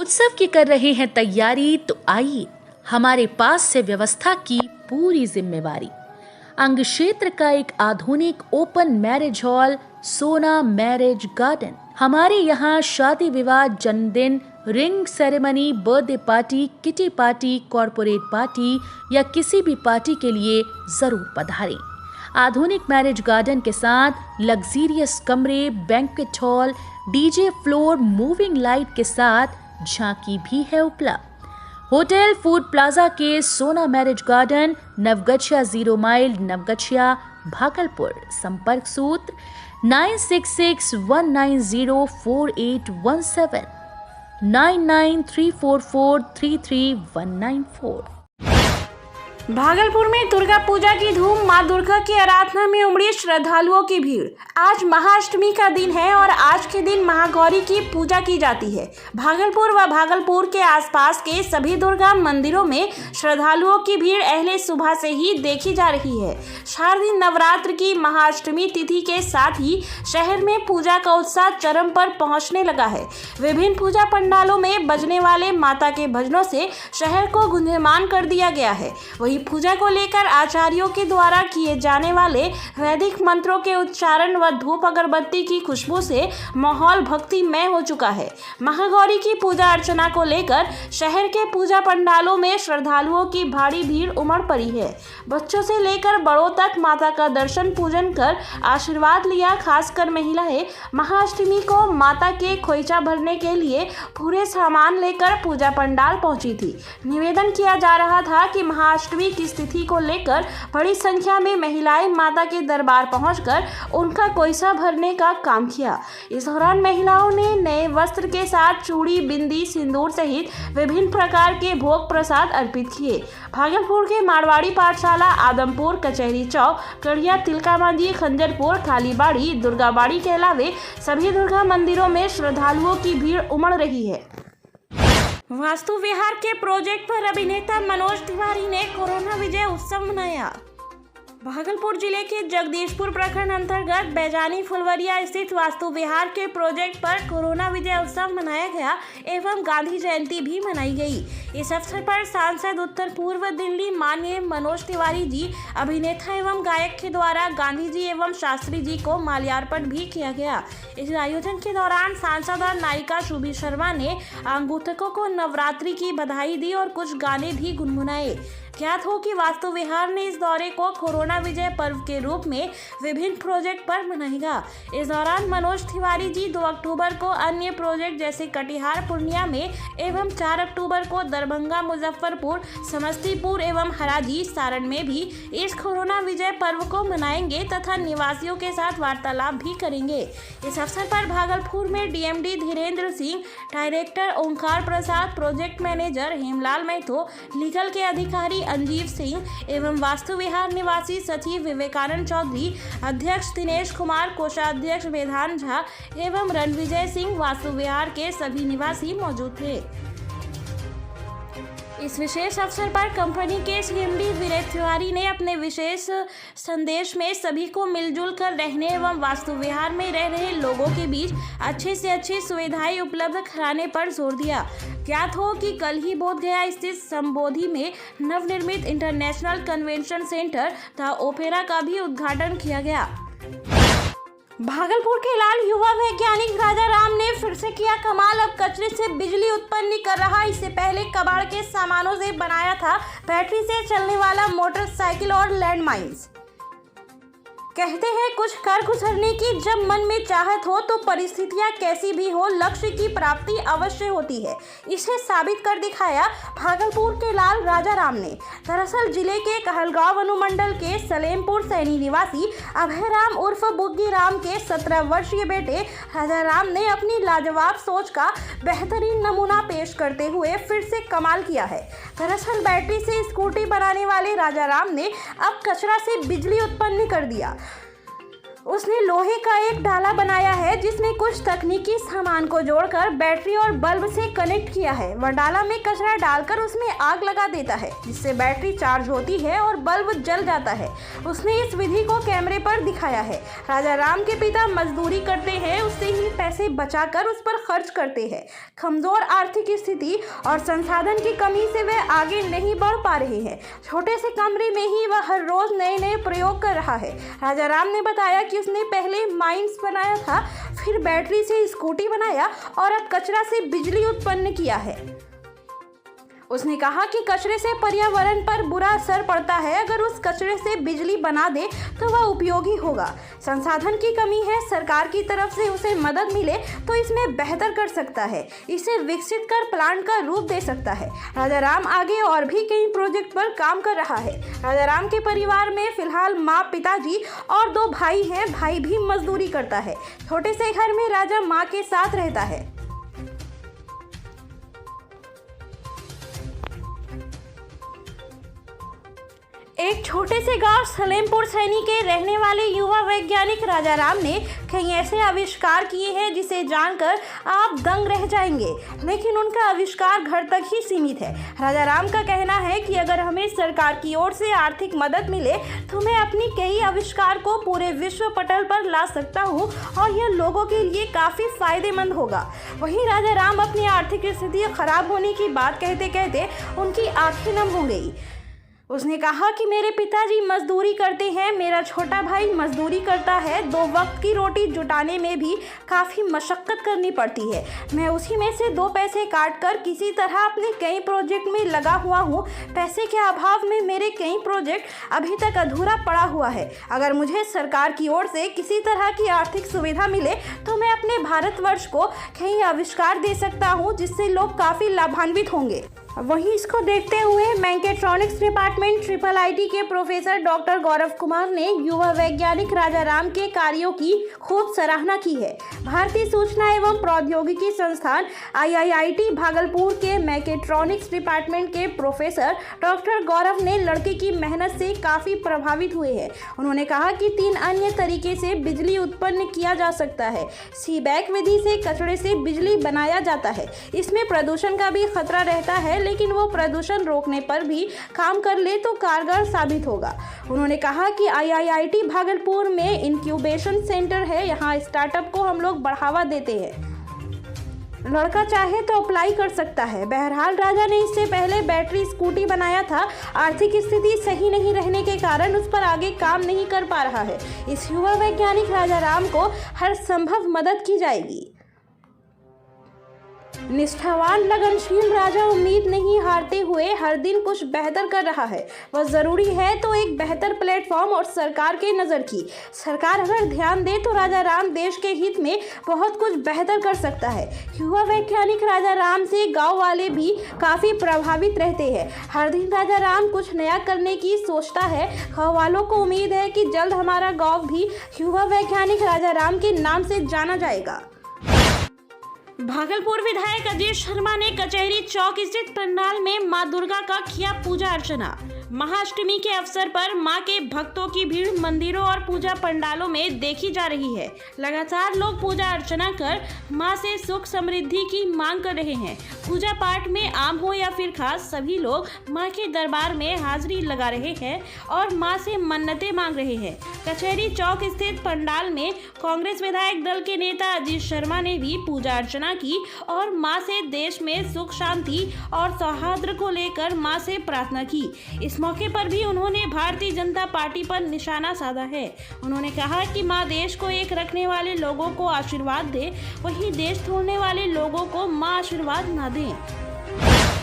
उत्सव की कर रहे हैं तैयारी, तो आइए हमारे पास से व्यवस्था की पूरी जिम्मेवारी। अंग क्षेत्र का एक आधुनिक ओपन मैरिज हॉल, सोना मैरिज गार्डन। हमारे यहाँ शादी विवाह, जन्मदिन, ring ceremony, birthday party, kitty party, corporate party या किसी भी पार्टी के लिए जरूर पधारें। आधुनिक मैरिज गार्डन के साथ लग्जीरियस कमरे, banquet hall, DJ floor, moving light के साथ झांकी भी है उपलब्ध। होटल फूड प्लाजा के Sona marriage garden, Naugachia 0 mile, Naugachia, Bhagalpur. संपर्क सूत्र 9661904817, 9934433194। भागलपुर में दुर्गा पूजा की धूम। मां दुर्गा की आराधना में उमड़ी श्रद्धालुओं की भीड़। आज महाअष्टमी का दिन है और आज के दिन महागौरी की पूजा की जाती है। भागलपुर व भागलपुर के आसपास के सभी दुर्गा मंदिरों में श्रद्धालुओं की भीड़ अहले सुबह से ही देखी जा रही है। शारदीय नवरात्र की महाअष्टमी तिथि के साथ ही शहर में पूजा का उत्साह चरम पर पहुंचने लगा है। विभिन्न पूजा पंडालों में बजने वाले माता के भजनों से शहर को गुंजयमान कर दिया गया है। वही पूजा को लेकर आचार्यों के द्वारा किए जाने वाले वैदिक मंत्रों के उच्चारण व धूप अगरबत्ती की खुशबू से माहौल भक्तिमय हो चुका है। महागौरी की पूजा अर्चना को लेकर शहर के पूजा पंडालों में श्रद्धालुओं की भारी भीड़ उमड़ पड़ी है। बच्चों से लेकर बड़ों तक माता का दर्शन पूजन कर आशीर्वाद लिया। खासकर महिलाएं महाअष्टमी को माता के खोइचा भरने के लिए पूरे सामान लेकर पूजा पंडाल पहुंची थी। निवेदन किया जा रहा था कि महाअष्टमी की स्थिति को लेकर बड़ी संख्या में महिलाएं माता के दरबार पहुंचकर उनका कोइसा भरने का काम किया। इस दौरान महिलाओं ने नए वस्त्र के साथ चूड़ी, बिंदी, सिंदूर सहित विभिन्न प्रकार के भोग प्रसाद अर्पित किए। भागलपुर के मारवाड़ी पाठशाला, आदमपुर, कचहरी चौक, कड़िया, तिलका मांझी, खंजरपुर, कालीबाड़ी, दुर्गाबाड़ी के अलावे सभी दुर्गा मंदिरों में श्रद्धालुओं की भीड़ उमड़ रही है। वास्तु विहार के प्रोजेक्ट पर अभिनेता मनोज तिवारी ने कोरोना विजय उत्सव मनाया। भागलपुर जिले के जगदीशपुर प्रखंड अंतर्गत बैजानी फुलवरिया स्थित वास्तु विहार के प्रोजेक्ट पर कोरोना विजय उत्सव मनाया गया एवं गांधी जयंती भी मनाई गई। इस अवसर पर सांसद उत्तर पूर्व दिल्ली माननीय मनोज तिवारी जी, अभिनेता एवं गायक के द्वारा गांधी जी एवं शास्त्री जी को माल्यार्पण भी किया गया। इस आयोजन के दौरान सांसद और नायिका शुभी शर्मा ने आगंतुकों को नवरात्रि की बधाई दी और कुछ गाने भी गुनगुनाए। ज्ञात हो कि वास्तु विहार ने इस दौरे को कोरोना विजय पर्व के रूप में विभिन्न प्रोजेक्ट पर मनाएगा। इस दौरान मनोज तिवारी जी 2 अक्टूबर को अन्य प्रोजेक्ट जैसे कटिहार, पूर्णिया में एवं 4 अक्टूबर को दरभंगा, मुजफ्फरपुर, समस्तीपुर एवं हराजी, सारण में भी इस कोरोना विजय पर्व को मनाएंगे तथा निवासियों के साथ वार्तालाप भी करेंगे। इस अवसर पर भागलपुर में DMD Dhirendra Singh, director Onkar Prasad, project manager Hemlal Mahato, legal के अधिकारी अंजीव सिंह एवं वास्तु विहार निवासी सचिव विवेकानंद चौधरी, अध्यक्ष दिनेश कुमार, कोषाध्यक्ष वेदांत झा एवं रणविजय सिंह, वास्तु विहार के सभी निवासी मौजूद थे। इस विशेष अवसर पर कंपनी के सीएमडी विनय तिवारी ने अपने विशेष संदेश में सभी को मिलजुल कर रहने एवं वास्तु विहार में रह रहे लोगों के बीच अच्छे से अच्छी सुविधाएं उपलब्ध कराने पर जोर दिया। ज्ञात हो कि कल ही बोधगया स्थित संबोधि में नवनिर्मित इंटरनेशनल कन्वेंशन सेंटर तथा ओपेरा का भी उद्घाटन किया गया। भागलपुर के लाल युवा वैज्ञानिक राजा राम ने फिर से किया कमाल। अब कचरे से बिजली उत्पन्न कर रहा। इससे पहले कबाड़ के सामानों से बनाया था बैटरी से चलने वाला मोटरसाइकिल और लैंडमाइंस। कहते हैं कुछ कर गुजरने की जब मन में चाहत हो तो परिस्थितियां कैसी भी हो, लक्ष्य की प्राप्ति अवश्य होती है। इसे साबित कर दिखाया भागलपुर के लाल राजा राम ने। दरअसल जिले के कहलगांव अनुमंडल के सलेमपुर सैनी निवासी अभय राम उर्फ बुग्गी राम के 17 वर्षीय बेटे राजा राम ने अपनी लाजवाब सोच का बेहतरीन नमूना पेश करते हुए फिर से कमाल किया है। दरअसल बैटरी से स्कूटी बनाने वाले राजा राम ने अब कचरा से बिजली उत्पन्न कर दिया। उसने लोहे का एक डाला बनाया है जिसमें कुछ तकनीकी सामान को जोड़कर बैटरी और बल्ब से कनेक्ट किया है। वह डाला में कचरा डालकर उसमें आग लगा देता है जिससे बैटरी चार्ज होती है और बल्ब जल जाता है। उसने इस विधि को कैमरे पर दिखाया है। राजा राम के पिता मजदूरी करते हैं, उससे ही पैसे बचाकर उस पर खर्च करते हैं। कमजोर आर्थिक स्थिति और संसाधन की कमी से वह आगे नहीं बढ़ पा रहे हैं। छोटे से कमरे में ही वह हर रोज नए नए प्रयोग कर रहा है। राजा राम ने बताया कि उसने पहले माइंस बनाया था, फिर बैटरी से स्कूटी बनाया और अब कचरा से बिजली उत्पन्न किया है। उसने कहा कि कचरे से पर्यावरण पर बुरा असर पड़ता है, अगर उस कचरे से बिजली बना दे तो वह उपयोगी होगा। संसाधन की कमी है, सरकार की तरफ से उसे मदद मिले तो इसमें बेहतर कर सकता है, इसे विकसित कर प्लांट का रूप दे सकता है। राजा राम आगे और भी कई प्रोजेक्ट पर काम कर रहा है। राजा राम के परिवार में फिलहाल माँ, पिताजी और 2 भाई हैं। भाई भी मजदूरी करता है। छोटे से घर में राजा माँ के साथ रहता है। एक छोटे से गांव सलेमपुर सैनी के रहने वाले युवा वैज्ञानिक राजा राम ने कई ऐसे आविष्कार किए हैं जिसे जानकर आप दंग रह जाएंगे, लेकिन उनका आविष्कार घर तक ही सीमित है। राजा राम का कहना है कि अगर हमें सरकार की ओर से आर्थिक मदद मिले तो मैं अपनी कई आविष्कार को पूरे विश्व पटल पर ला सकता हूँ और यह लोगों के लिए काफ़ी फायदेमंद होगा। वहीं राजा राम अपनी आर्थिक स्थिति खराब होने की बात कहते कहते उनकी आंखें नम हो गई। उसने कहा कि मेरे पिताजी मजदूरी करते हैं, मेरा छोटा भाई मजदूरी करता है, 2 वक्त की रोटी जुटाने में भी काफ़ी मशक्क़त करनी पड़ती है। मैं उसी में से 2 पैसे काट कर किसी तरह अपने कई प्रोजेक्ट में लगा हुआ हूँ। पैसे के अभाव में मेरे कई प्रोजेक्ट अभी तक अधूरा पड़ा हुआ है। अगर मुझे सरकार की ओर से किसी तरह की आर्थिक सुविधा मिले तो मैं अपने भारतवर्ष को कई आविष्कार दे सकता हूँ जिससे लोग काफ़ी लाभान्वित होंगे। वहीं इसको देखते हुए मैकेट्रॉनिक्स डिपार्टमेंट IIIT के प्रोफेसर डॉक्टर गौरव कुमार ने युवा वैज्ञानिक राजा राम के कार्यों की खूब सराहना की है। भारतीय सूचना एवं प्रौद्योगिकी संस्थान IIIT भागलपुर के मैकेट्रॉनिक्स डिपार्टमेंट के प्रोफेसर डॉक्टर गौरव ने लड़के की मेहनत से काफ़ी प्रभावित हुए हैं। उन्होंने कहा कि 3 अन्य तरीके से बिजली उत्पन्न किया जा सकता है। सीबैक विधि से कचरे से बिजली बनाया जाता है। इसमें प्रदूषण का भी खतरा रहता है, लेकिन वो प्रदूषण रोकने पर भी काम कर ले तो कारगर साबित होगा। उन्होंने कहा कि IIIT भागलपुर में इंक्यूबेशन सेंटर है, यहाँ स्टार्टअप को हम लोग बढ़ावा देते हैं। लड़का चाहे तो अप्लाई कर सकता है। बहरहाल राजा ने इससे पहले बैटरी स्कूटी बनाया था। आर्थिक स्थिति सही नहीं रहने के कारण उस पर आगे काम नहीं कर पा रहा है। इस युवा वैज्ञानिक राजा राम को हर संभव मदद की जाएगी। निष्ठावान लगनशील राजा उम्मीद नहीं हारते हुए हर दिन कुछ बेहतर कर रहा है। वह ज़रूरी है तो एक बेहतर प्लेटफॉर्म और सरकार के नज़र की। सरकार अगर ध्यान दे तो राजा राम देश के हित में बहुत कुछ बेहतर कर सकता है। युवा वैज्ञानिक राजा राम से गांव वाले भी काफ़ी प्रभावित रहते हैं। हर दिन राजा राम कुछ नया करने की सोचता है। गाँव वालों को उम्मीद है कि जल्द हमारा गाँव भी युवा वैज्ञानिक राजा राम के नाम से जाना जाएगा। भागलपुर विधायक अजय शर्मा ने कचहरी चौक स्थित पंडाल में मां दुर्गा का किया पूजा अर्चना। महाअष्टमी के अवसर पर मां के भक्तों की भीड़ मंदिरों और पूजा पंडालों में देखी जा रही है। लगातार लोग पूजा अर्चना कर मां से सुख समृद्धि की मांग कर रहे हैं। पूजा पाठ में आम हो या फिर खास, सभी लोग मां के दरबार में हाजिरी लगा रहे हैं और मां से मन्नतें मांग रहे हैं। कचहरी चौक स्थित पंडाल में कांग्रेस विधायक दल के नेता अजय शर्मा ने भी पूजा अर्चना की और मां से देश में सुख शांति और सौहार्द को लेकर मां से प्रार्थना की। इस मौके पर भी उन्होंने भारतीय जनता पार्टी पर निशाना साधा है। उन्होंने कहा कि मां देश को एक रखने वाले लोगों को आशीर्वाद दे, वहीं देश तोड़ने वाले लोगों को मां आशीर्वाद न दें।